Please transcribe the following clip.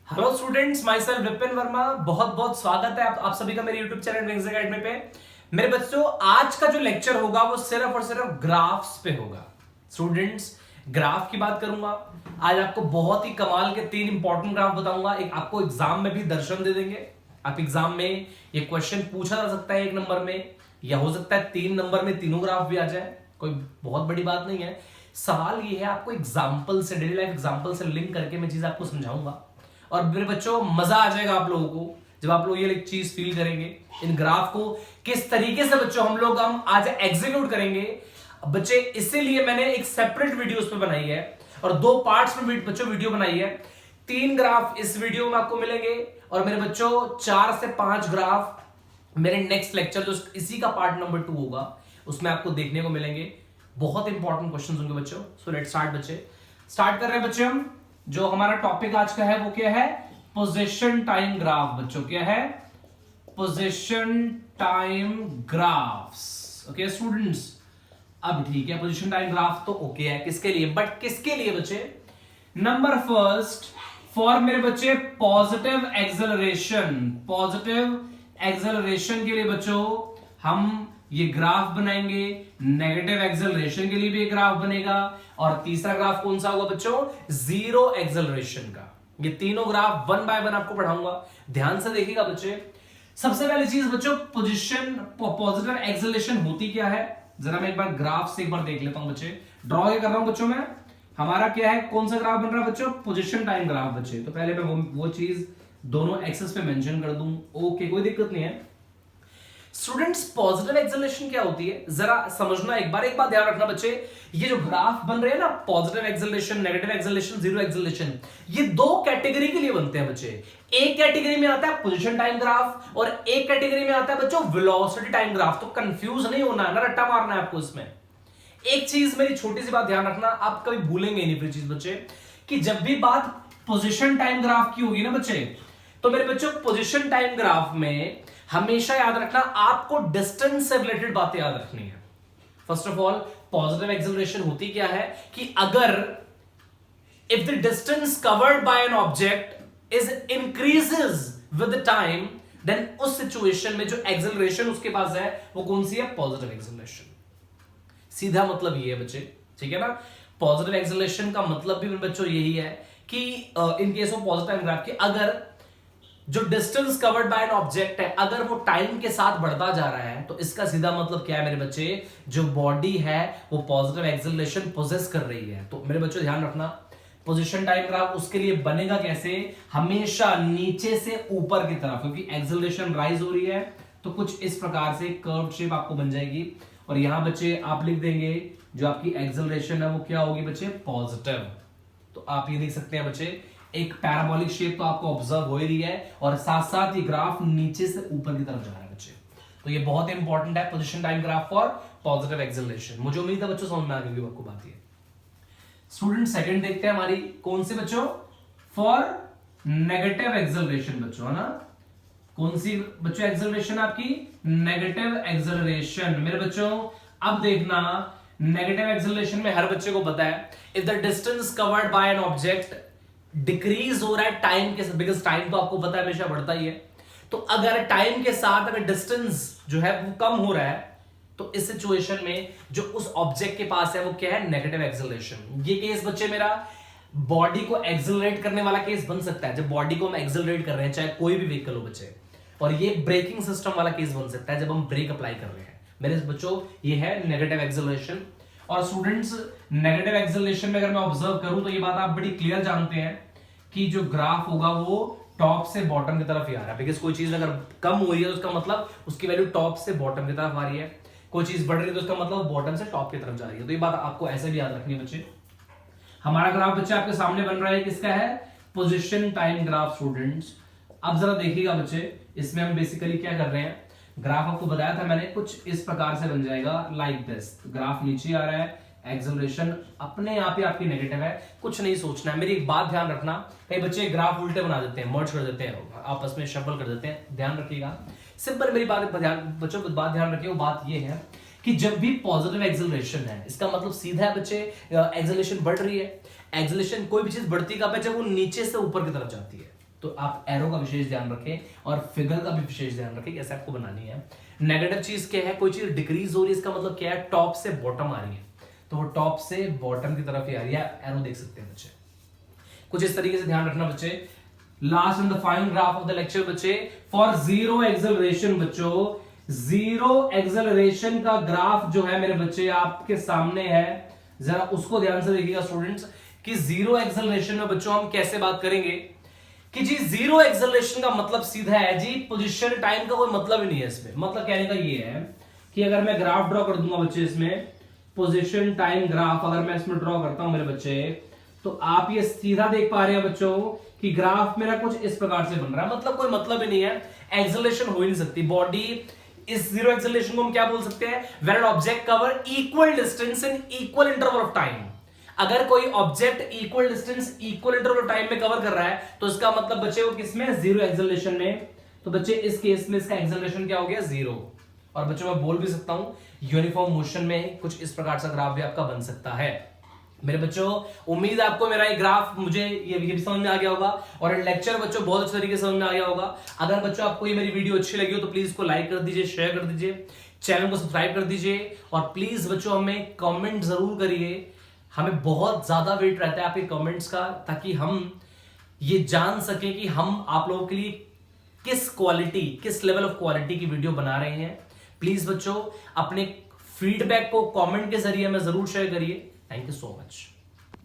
Hello students, my self Vipin Verma. बहुत बहुत स्वागत है आप सभी का मेरे यूट्यूब चैनल विंग्स एकेडमी पे। मेरे बच्चों, आज का जो लेक्चर होगा वो सिर्फ और सिर्फ ग्राफ्स पे होगा। स्टूडेंट्स, ग्राफ की बात करूंगा। आज आपको बहुत ही कमाल के 3 इंपॉर्टेंट ग्राफ बताऊंगा। एक आपको एग्जाम में भी दर्शन दे देंगे। आप एग्जाम में ये क्वेश्चन पूछा जा सकता है 1 नंबर में, या हो सकता है 3 नंबर में तीनों ग्राफ भी आ जाए। कोई बहुत बड़ी बात नहीं है। सवाल ये है, आपको एग्जाम्पल से, डेली लाइफ एग्जाम्पल से लिंक करके मैं चीज आपको समझाऊंगा। और मेरे बच्चों, मजा आ जाएगा आप लोगों को जब आप लोग ये चीज फील करेंगे। इन ग्राफ को किस तरीके से बच्चों हम आज एग्जीक्यूट करेंगे बच्चे, इसीलिए मैंने एक सेपरेट वीडियो उस पर बनाई है और 2 पार्ट्स में बच्चों वीडियो बनाई है। 3 ग्राफ इस वीडियो में आपको मिलेंगे और मेरे बच्चों 4 से 5 ग्राफ मेरे नेक्स्ट लेक्चर जो इसी का पार्ट नंबर 2 होगा उसमें आपको देखने को मिलेंगे। बहुत इंपॉर्टेंट क्वेश्चन होंगे बच्चों। सो लेट्स स्टार्ट बच्चे। स्टार्ट कर रहे हैं बच्चे हम। जो हमारा टॉपिक आज का है वो क्या है? पोजीशन टाइम ग्राफ बच्चों। क्या है? Position time graphs. Okay students, अब ठीक है, पोजीशन टाइम ग्राफ तो ओके है किसके लिए, बट किसके लिए बच्चे? नंबर फर्स्ट, फॉर मेरे बच्चे पॉजिटिव एक्सेलरेशन। पॉजिटिव एक्सेलरेशन के लिए बच्चों हम ये ग्राफ बनाएंगे। नेगेटिव एक्सेलरेशन के लिए भी एक ग्राफ बनेगा। और तीसरा ग्राफ कौन सा होगा बच्चों? जीरो एक्सेलरेशन का। ये तीनों ग्राफ 1 बाय 1 आपको पढ़ाऊंगा, ध्यान से देखिएगा बच्चे। सबसे पहली चीज बच्चों, पोजीशन पॉजिटिव एक्सेलरेशन होती क्या है, जरा मैं एक बार ग्राफ से एक बार देख लेता हूं बच्चे। ड्रॉ कर रहा हूं बच्चों मैं। हमारा क्या है, कौन सा ग्राफ बन रहा है बच्चों? पोजीशन टाइम ग्राफ बच्चे। तो पहले मैं वो चीज दोनों एक्सेस पे मेंशन कर दूं। ओके, कोई दिक्कत नहीं है। स्टूडेंट्स, पॉजिटिव एक्सेलरेशन क्या होती है जरा समझना। एक बात ध्यान रखना बच्चे, ये जो ग्राफ बन रहे हैं ना, positive acceleration, negative acceleration, zero acceleration, ये 2 कैटेगरी के लिए बनते हैं बच्चे। एक कैटेगरी में आता है पोजीशन टाइम ग्राफ और एक कैटेगरी में आता है बच्चों वेलोसिटी टाइम ग्राफ। तो कंफ्यूज नहीं होना है ना, रट्टा मारना है आपको इसमें। एक चीज, मेरी छोटी सी बात ध्यान रखना, आप कभी भूलेंगे नहीं फिर चीज बच्चे, कि जब भी बात पोजीशन टाइम ग्राफ की होगी ना बच्चे, तो मेरे बच्चों पोजीशन टाइम ग्राफ में हमेशा याद रखना, आपको डिस्टेंस से रिलेटेड बातें याद रखनी है। First of all, positive acceleration होती क्या है कि अगर if the distance covered by an object is increases with time, then उस सिचुएशन में जो एक्सेलरेशन उसके पास है वो कौन सी है? Positive acceleration. सीधा मतलब ये है बच्चे, ठीक है ना। पॉजिटिव एक्सेलरेशन का मतलब भी बच्चों यही है कि in case of positive graph, की अगर जो distance covered by an object है अगर वो टाइम के साथ बढ़ता जा रहा है, तो इसका सीधा मतलब क्या है मेरे बच्चे? जो बॉडी है वो पॉजिटिव एक्सेलरेशन पोजेस कर रही है। तो मेरे बच्चों ध्यान रखना, पोजीशन टाइम ग्राफ उसके लिए बनेगा कैसे? हमेशा नीचे से ऊपर की तरफ, क्योंकि एक्सेलरेशन राइज हो रही है तो कुछ इस प्रकार से कर्व शेप आपको बन जाएगी। और यहां बच्चे आप लिख देंगे जो आपकी एक्सेलरेशन है वो क्या होगी बच्चे? पॉजिटिव। तो आप ये देख सकते हैं बच्चे, एक पैराबोलिक शेप तो आपको ऑब्जर्व हो ही रही है और साथ साथ ये ग्राफ नीचे से ऊपर की तरफ जा रहा है बच्चे। तो ये बहुत इंपॉर्टेंट है, position time graph for positive acceleration. मुझे उम्मीद है बच्चों समझ में आ गई आपको बात। ये स्टूडेंट सेकंड देखते हैं हमारी कौन सी बच्चों? फॉर नेगेटिव एक्सेलरेशन बच्चों, है ना। कौन सी बच्चों एक्सेलरेशन आपकी? Negative acceleration. मेरे बच्चों अब देखना, नेगेटिव एक्सेलरेशन में हर बच्चे को पता है, if the distance covered by an object decrease हो रहा है टाइम के साथ, बिकॉज टाइम तो आपको पता है हमेशा बढ़ता ही है। तो अगर टाइम के साथ अगर डिस्टेंस जो है वो कम हो रहा है, तो इस सिचुएशन में जो उस ऑब्जेक्ट के पास है वो क्या है? Negative acceleration. ये केस बच्चे मेरा बॉडी को एक्सेलरेट करने वाला केस बन सकता है, जब बॉडी को हम एक्सेलरेट कर रहे हैं, चाहे कोई भी व्हीकल हो बच्चे। और ये ब्रेकिंग सिस्टम वाला केस बन सकता है जब हम ब्रेक अप्लाई कर रहे हैं। मेरे बच्चों ये है नेगेटिव एक्सेलरेशन। और स्टूडेंट्स, नेगेटिव एक्सेलरेशन में अगर मैं ऑब्जर्व करूं तो ये बात आप बड़ी क्लियर जानते हैं कि जो ग्राफ होगा वो टॉप से बॉटम की तरफ ही आ रहा है। बिकॉज कोई चीज अगर कम हो रही है तो उसका मतलब उसकी वैल्यू टॉप से बॉटम की तरफ आ रही है, कोई चीज बढ़ रही है तो उसका मतलब बॉटम से टॉप की तरफ जा रही है। तो ये बात आपको ऐसे भी याद रखनी है बच्चे। हमारा ग्राफ बच्चे आपके सामने बन रहा है, किसका है? Position time graph students. अब जरा देखिएगा बच्चे, इसमें हम बेसिकली क्या कर रहे हैं, ग्राफ आपको बताया था मैंने, कुछ इस प्रकार से बन जाएगा लाइक दिस। ग्राफ नीचे आ रहा है, एक्सेलरेशन अपने आप ही आपकी नेगेटिव है, कुछ नहीं सोचना है। मेरी एक बात ध्यान रखना, कई बच्चे ग्राफ उल्टे बना देते हैं, मर्ज कर देते हैं, आपस में शफल कर देते हैं, ध्यान रखिएगा। सिंपल मेरी बात बच्चों बात ध्यान रखिए, वो बात ये है कि जब भी पॉजिटिव एक्सेलरेशन है, इसका मतलब सीधा है बच्चे, एक्सेलरेशन बढ़ रही है। एक्सेलरेशन कोई भी चीज बढ़ती कब है? जब वो नीचे से ऊपर की तरफ जाती है। तो आप एरो का विशेष ध्यान रखें और फिगर का भी विशेष ध्यान रखें कैसे आपको बनानी है। नेगेटिव चीज क्या है, कोई चीज डिक्रीज हो रही है, इसका मतलब क्या है, टॉप से बॉटम आ रही है, तो वो टॉप से बॉटम की तरफ ही आ रही है। एरो देख सकते हैं बच्चे, कुछ इस तरीके से ध्यान रखना बच्चे। Last and the final graph of the lecture बच्चे, फॉर जीरो एक्सेलरेशन बच्चों, जीरो एक्सेलरेशन का ग्राफ जो है मेरे बच्चे आपके सामने है, जरा उसको ध्यान से देखिएगा स्टूडेंट्स कि जीरो एक्सेलरेशन में बच्चों हम कैसे बात करेंगे कि जी जीरो एक्सेलरेशन का मतलब सीधा है जी पोजीशन टाइम का कोई मतलब ही नहीं है इसमें। मतलब कहने का ये है कि अगर मैं ग्राफ ड्रॉ कर दूंगा बच्चे इसमें पोजीशन टाइम ग्राफ, अगर मैं इसमें ड्रॉ करता हूं मेरे बच्चे, तो आप ये सीधा देख पा रहे हैं बच्चों कि ग्राफ मेरा कुछ इस प्रकार से बन रहा है। मतलब कोई मतलब ही नहीं है, एक्सेलरेशन हो ही नहीं सकती। बॉडी इस जीरो एक्सेलरेशन को हम क्या बोल सकते हैं, when an object cover equal distance in equal interval of time. अगर कोई object equal distance equal interval of time में कवर कर रहा है तो इसका मतलब बच्चे वो किसमें, जीरो एक्सेलरेशन में। तो बच्चे इस केस में इसका एक्सेलरेशन क्या हो गया, जीरो। और बच्चों मैं बोल भी सकता हूं यूनिफॉर्म मोशन में कुछ इस प्रकार से ग्राफ भी आपका बन सकता है। मेरे बच्चों उम्मीद है आपको मेरा ये ग्राफ मुझे ये भी समझ में आ गया होगा और लेक्चर बच्चों बहुत अच्छे तरीके से समझ में आ गया होगा। अगर बच्चों आपको ये मेरी वीडियो अच्छी लगी हो तो प्लीज इसको लाइक कर दीजिए, शेयर कर दीजिए, चैनल को सब्सक्राइब कर दीजिए और प्लीज बच्चों हमें कमेंट जरूर करिए। हमें बहुत ज्यादा वेट रहता है आपके कमेंट्स का, ताकि हम ये जान सके कि हम आप लोगों के लिए किस क्वालिटी, किस लेवल ऑफ क्वालिटी की वीडियो बना रहे हैं। प्लीज बच्चों अपने फीडबैक को कमेंट के जरिए में जरूर शेयर करिए। Thank you so much.